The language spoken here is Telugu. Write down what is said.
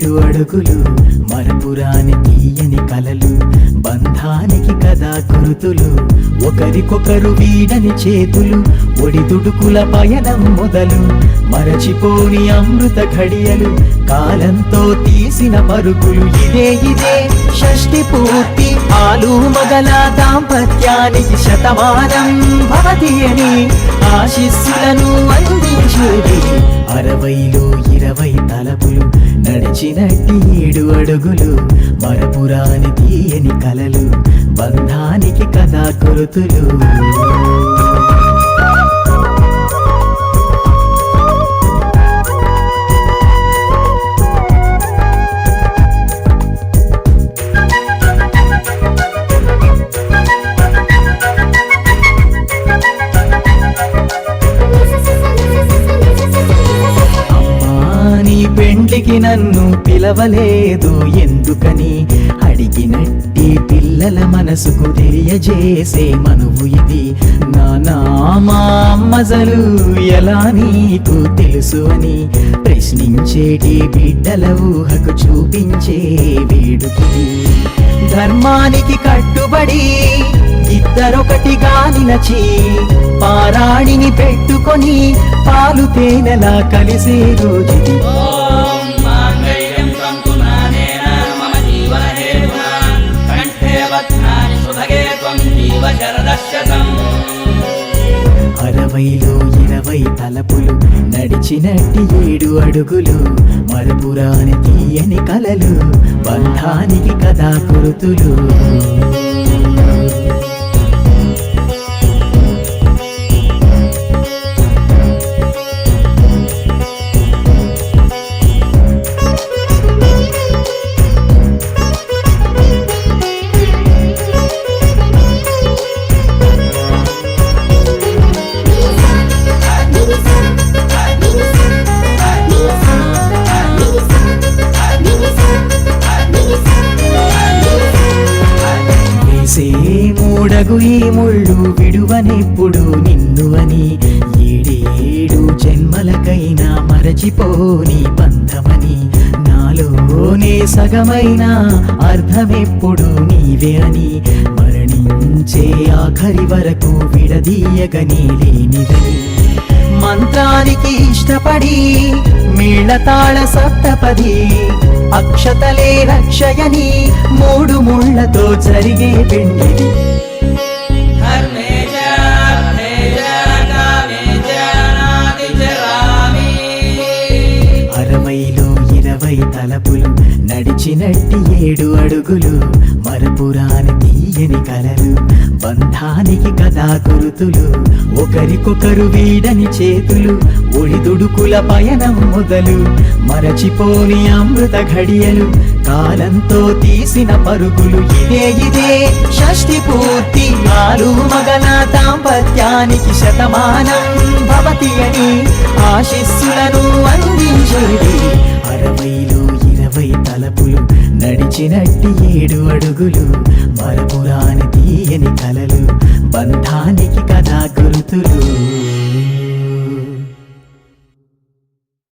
ఏడు అడుగులు మరపురాని తీయని కలలు బంధానికి కదా గుర్తులు ఒకరికొకరు వీడని చేతులు ఒడిదుడుకుల పయనం మొదలు మరచిపోని అమృత ఘడియలు కాలంతో తీసిన పరుగులు ఇదే షష్ఠి పూర్తి ఆలు మగల దాంపత్యానికి శతమానం భవతి అని ఆశీస్సులను అందించేది 60లో 20 తలపులు నడిచినట్టి 7 అడుగులు మరపురాని తీయని కలలు బంధానికి కదా గుర్తులు పెండ్లికి నన్ను పిలవలేదు ఎందుకని అడిగినట్టి పిల్లల మనసుకు తెలియజేసే మనువు ఇది మా అమ్మజలు ఎలా నీకు తెలుసు అని ప్రశ్నించేటి బిడ్డల ఊహకు చూపించే వేడుకి ధర్మానికి కట్టుబడి ఇద్దరొకటిగా నిలచి పారాణిని పెట్టుకొని పాలు తేనెలా కలిసే రోజుది అరవైలో 20 తలపులు నడిచినట్టి 7 అడుగులు మరపురాని తీయని కలలు బంధానికి కదా గుర్తులు మూడగు ఈ ముళ్ళు విడువనెప్పుడు నిన్ను అని 7 జన్మలకైనా మరచిపోని బంధమని నాలోనే సగమైన అర్థమెప్పుడు నీవే అని మరణించే ఆఖరి వరకు విడదీయగని లేనిదని మంత్రానికి ఇష్టపడి మేళతాళ సప్తపది అక్షతలే రక్షయని 3 ముళ్ళతో జరిగే పెండిది 60లో 20 తలపులు నడిచినట్టి 7 అడుగులు మరపురాని తీయని కలలు బంధానికి కదా గుర్తులు ఒకరికొకరు వీడని చేతులు ఒడిదుడుకుల పయనం మొదలు మరచిపోని అమృత ఘడియలు కాలంతో తీసిన పరుగులు ఇదే షష్ఠి పూర్తి ఆలు మగల దాంపత్యానికి శతమానం భవతి అని ఆశీస్సులను అందించేది 60లో 20 తలపులు నడిచినట్టి 7 అడుగులు మరపురాని తీయని కలలు